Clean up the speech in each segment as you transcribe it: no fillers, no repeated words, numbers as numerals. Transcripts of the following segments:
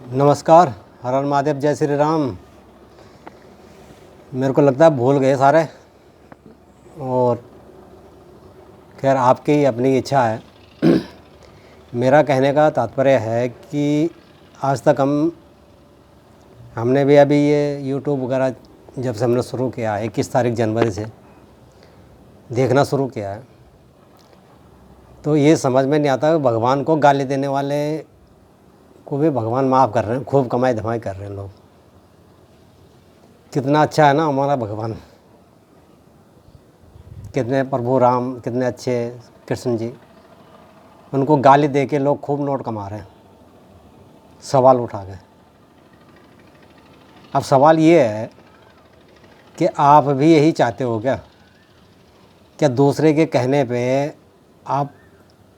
नमस्कार। हर हर महादेव, जय श्री राम। मेरे को लगता है भूल गए सारे, और खैर आपकी अपनी इच्छा है। मेरा कहने का तात्पर्य है कि आज तक हमने भी अभी ये यूट्यूब वगैरह जब से हमने शुरू किया है 21 तारीख जनवरी से देखना शुरू किया है, तो ये समझ में नहीं आता कि भगवान को गाली देने वाले को भी भगवान माफ़ कर रहे हैं। खूब कमाई धमाई कर रहे हैं लोग। कितना अच्छा है ना हमारा भगवान, कितने प्रभु राम कितने अच्छे, कृष्ण जी, उनको गाली दे के लोग खूब नोट कमा रहे हैं सवाल उठा के। अब सवाल ये है कि आप भी यही चाहते हो क्या दूसरे के कहने पे आप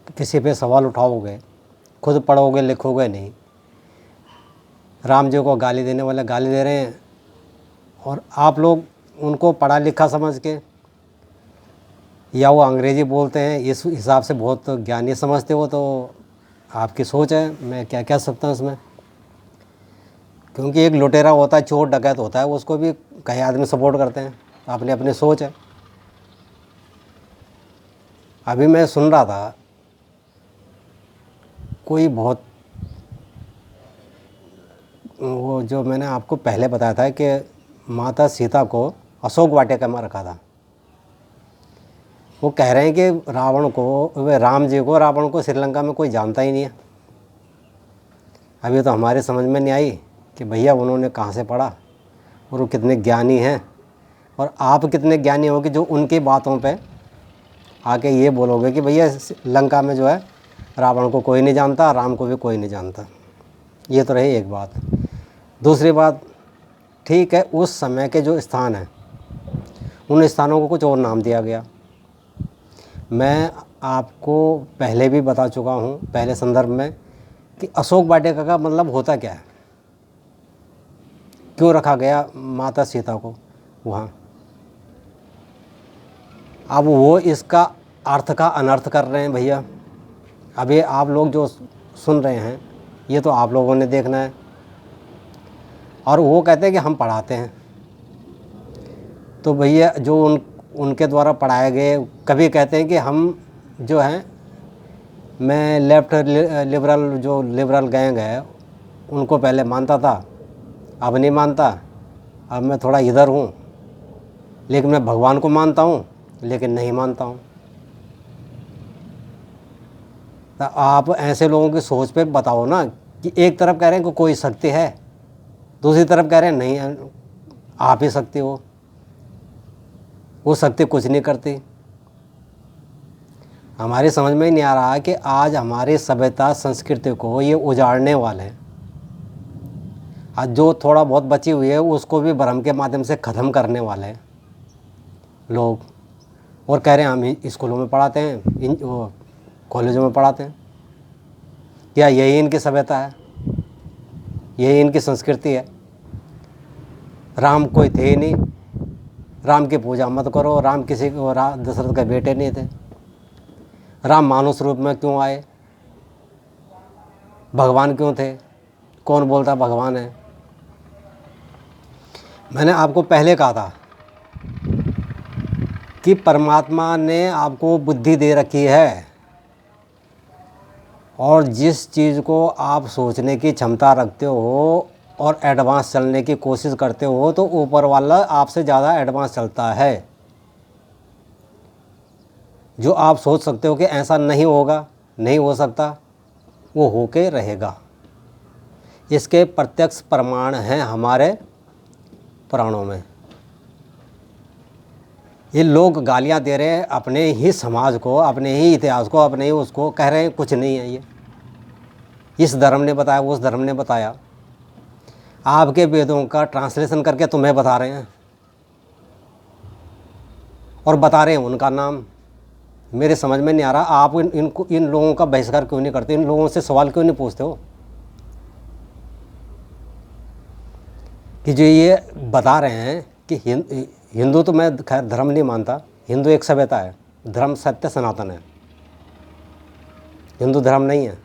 किसी पे सवाल उठाओगे, खुद पढ़ोगे लिखोगे नहीं। राम जी को गाली देने वाले गाली दे रहे हैं और आप लोग उनको पढ़ा लिखा समझ के, या वो अंग्रेज़ी बोलते हैं इस हिसाब से बहुत ज्ञानी समझते हो, तो आपकी सोच है, मैं क्या कह सकता हूँ इसमें। क्योंकि एक लुटेरा होता है, चोर डकैत होता है, उसको भी कई आदमी सपोर्ट करते हैं, अपनी अपनी सोच है। अभी मैं सुन रहा था, कोई बहुत वो जो मैंने आपको पहले बताया था कि माता सीता को अशोक वाटिका में रखा था। वो कह रहे हैं कि राम जी को रावण को श्रीलंका में कोई जानता ही नहीं है। अभी तो हमारे समझ में नहीं आई कि भैया उन्होंने कहाँ से पढ़ा और वो कितने ज्ञानी हैं, और आप कितने ज्ञानी हो कि जो उनकी बातों पे आके ये बोलोगे कि भैया लंका में जो है रावण को कोई नहीं जानता, राम को भी कोई नहीं जानता। ये तो रही एक बात। दूसरी बात, ठीक है, उस समय के जो स्थान हैं उन स्थानों को कुछ और नाम दिया गया। मैं आपको पहले भी बता चुका हूँ पहले संदर्भ में कि अशोक वाटिका का मतलब होता क्या है, क्यों रखा गया माता सीता को वहाँ। अब वो इसका अर्थ का अनर्थ कर रहे हैं भैया। अब ये आप लोग जो सुन रहे हैं ये तो आप लोगों ने देखना है, और वो कहते हैं कि हम पढ़ाते हैं। तो भैया जो उनके द्वारा पढ़ाए गए, कभी कहते हैं कि हम जो हैं, मैं लेफ्ट लिबरल गैंग है उनको पहले मानता था, अब नहीं मानता, अब मैं थोड़ा इधर हूँ, लेकिन मैं भगवान को मानता हूँ लेकिन नहीं मानता हूँ। तो आप ऐसे लोगों की सोच पे बताओ ना, कि एक तरफ कह रहे हैं कि कोई शक्ति है, दूसरी तरफ कह रहे हैं नहीं आप ही शक्ति हो। वो शक्ति कुछ नहीं करती। हमारी समझ में ही नहीं आ रहा कि आज हमारी सभ्यता संस्कृति को ये उजाड़ने वाले हैं। आज जो थोड़ा बहुत बची हुई है उसको भी भ्रम के माध्यम से ख़त्म करने वाले हैं लोग, और कह रहे हैं हम स्कूलों में पढ़ाते हैं, इन कॉलेजों में पढ़ाते हैं। क्या यही इनकी सभ्यता है, यही इनकी संस्कृति है? राम कोई थे ही नहीं, राम की पूजा मत करो, राम किसी को दशरथ के बेटे नहीं थे। राम मानुष रूप में क्यों आए? भगवान क्यों थे? कौन बोलता भगवान है? मैंने आपको पहले कहा था कि परमात्मा ने आपको बुद्धि दे रखी है, और जिस चीज़ को आप सोचने की क्षमता रखते हो और एडवांस चलने की कोशिश करते हो, तो ऊपर वाला आपसे ज़्यादा एडवांस चलता है। जो आप सोच सकते हो कि ऐसा नहीं होगा, नहीं हो सकता, वो होके रहेगा। इसके प्रत्यक्ष प्रमाण हैं हमारे पुराणों में। ये लोग गालियां दे रहे हैं अपने ही समाज को, अपने ही इतिहास को, अपने ही उसको, कह रहे हैं कुछ नहीं है, ये इस धर्म ने बताया, उस धर्म ने बताया। आपके वेदों का ट्रांसलेशन करके तुम्हें बता रहे हैं, और बता रहे हैं उनका नाम। मेरे समझ में नहीं आ रहा आप इन लोगों का बहिष्कार क्यों नहीं करते, इन लोगों से सवाल क्यों नहीं पूछते हो कि जो ये बता रहे हैं कि हिंदू तो मैं खैर धर्म नहीं मानता, हिंदू एक सभ्यता है, धर्म सत्य सनातन है, हिंदू धर्म नहीं है,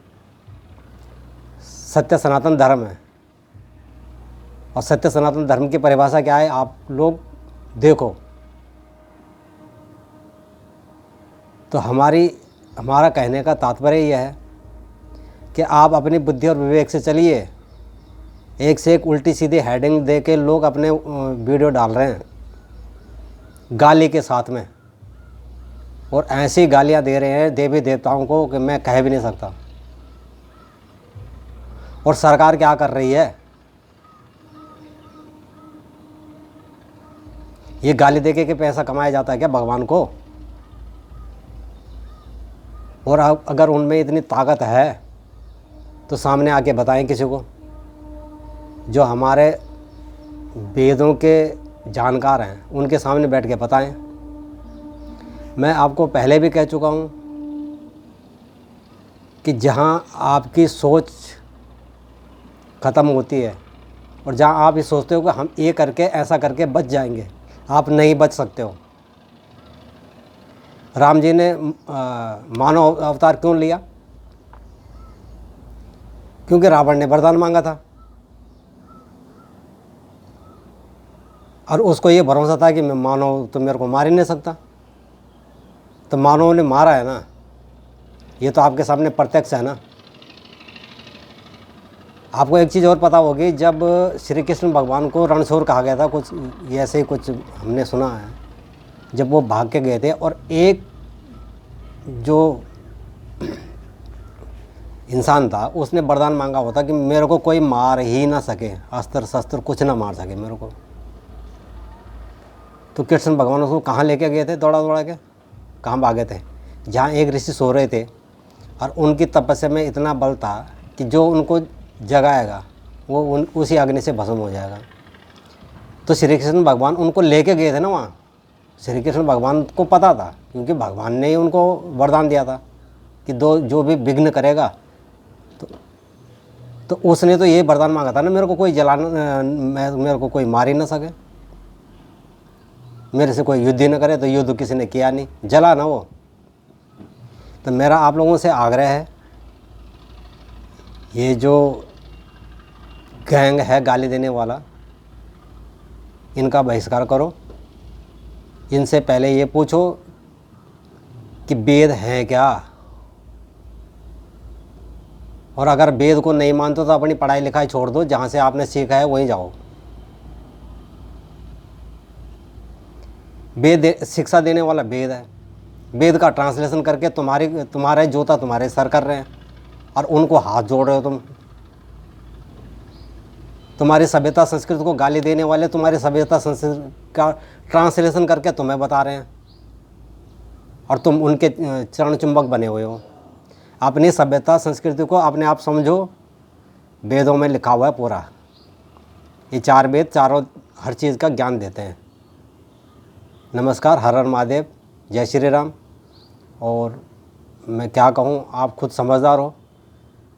सत्य सनातन धर्म है। और सत्य सनातन धर्म की परिभाषा क्या है आप लोग देखो। तो हमारा कहने का तात्पर्य यह है कि आप अपनी बुद्धि और विवेक से चलिए। एक से एक उल्टी सीधी हेडिंग दे के लोग अपने वीडियो डाल रहे हैं गाली के साथ में, और ऐसी गालियां दे रहे हैं देवी देवताओं को कि मैं कह भी नहीं सकता। और सरकार क्या कर रही है, ये गाली देके के पैसा कमाया जाता है क्या भगवान को? और अगर उनमें इतनी ताकत है तो सामने आके बताएं किसी को, जो हमारे वेदों के जानकार हैं, उनके सामने बैठ के बताएं। मैं आपको पहले भी कह चुका हूँ कि जहाँ आपकी सोच ख़त्म होती है और जहाँ आप ये सोचते हो कि हम ये करके ऐसा करके बच जाएंगे, आप नहीं बच सकते हो। राम जी ने मानव अवतार क्यों लिया? क्योंकि रावण ने वरदान मांगा था और उसको ये भरोसा था कि मैं मानव तो मेरे को मार ही नहीं सकता। तो मानव ने मारा है ना, ये तो आपके सामने प्रत्यक्ष है ना। आपको एक चीज़ और पता होगी, जब श्री कृष्ण भगवान को रणछोड़ कहा गया था, कुछ ऐसे ही कुछ हमने सुना है, जब वो भाग के गए थे और एक जो इंसान था उसने वरदान मांगा होता कि मेरे को कोई मार ही ना सके, अस्त्र शस्त्र कुछ ना मार सके मेरे को। तो कृष्ण भगवान उसको कहाँ लेके गए थे? दौड़ा दौड़ा के कहाँ भागे थे? जहाँ एक ऋषि सो रहे थे और उनकी तपस्या में इतना बल था कि जो उनको जगाएगा वो उसी अग्नि से भस्म हो जाएगा। तो श्री कृष्ण भगवान उनको लेके गए थे ना वहाँ। श्री कृष्ण भगवान को पता था, क्योंकि भगवान ने ही उनको वरदान दिया था कि जो भी विघ्न करेगा तो उसने तो ये वरदान मांगा था ना, मेरे को कोई मेरे को कोई मार ही ना सके, मेरे से कोई युद्ध ही न करे। तो युद्ध किसी ने किया नहीं, जला ना वो। तो मेरा आप लोगों से आग्रह है, ये जो गैंग है गाली देने वाला, इनका बहिष्कार करो। इनसे पहले ये पूछो कि वेद हैं क्या, और अगर वेद को नहीं मानते तो अपनी पढ़ाई लिखाई छोड़ दो, जहाँ से आपने सीखा है वहीं जाओ। वेद शिक्षा देने वाला वेद है, वेद का ट्रांसलेशन करके तुम्हारे जोता तुम्हारे सर कर रहे हैं और उनको हाथ जोड़ रहे हो तुम। तुम्हारी सभ्यता संस्कृति को गाली देने वाले तुम्हारी सभ्यता संस्कृति का ट्रांसलेशन करके तुम्हें बता रहे हैं और तुम उनके चरण चुंबक बने हुए हो। अपनी सभ्यता संस्कृति को अपने आप समझो, वेदों में लिखा हुआ है पूरा। ये 4 वेद चारों हर चीज़ का ज्ञान देते हैं। नमस्कार, हर हर महादेव, जय श्री राम। और मैं क्या कहूँ, आप खुद समझदार हो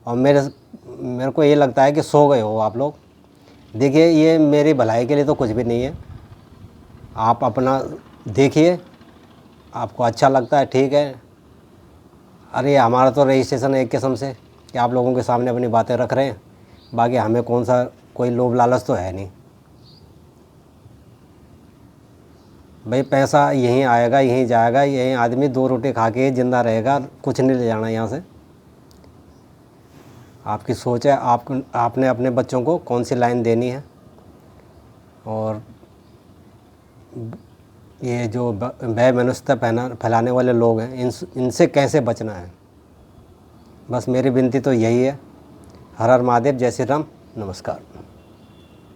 और मेरे को ये लगता है कि सो गए हो आप लोग। देखिए, ये मेरी भलाई के लिए तो कुछ भी नहीं है, आप अपना देखिए, आपको अच्छा लगता है ठीक है। अरे हमारा तो रजिस्ट्रेशन है एक किस्म से कि आप लोगों के सामने अपनी बातें रख रहे हैं, बाकी हमें कौन सा कोई लोभ लालच तो है नहीं भाई। पैसा यहीं आएगा यहीं जाएगा, यहीं आदमी 2 रोटी खा के जिंदा रहेगा, कुछ नहीं ले जाना यहाँ से। आपकी सोच है आपने अपने बच्चों को कौन सी लाइन देनी है, और ये जो भय मनुष्यता फैलाने वाले लोग हैं इनसे कैसे बचना है। बस मेरी विनती तो यही है। हर हर महादेव, जय श्री राम, नमस्कार।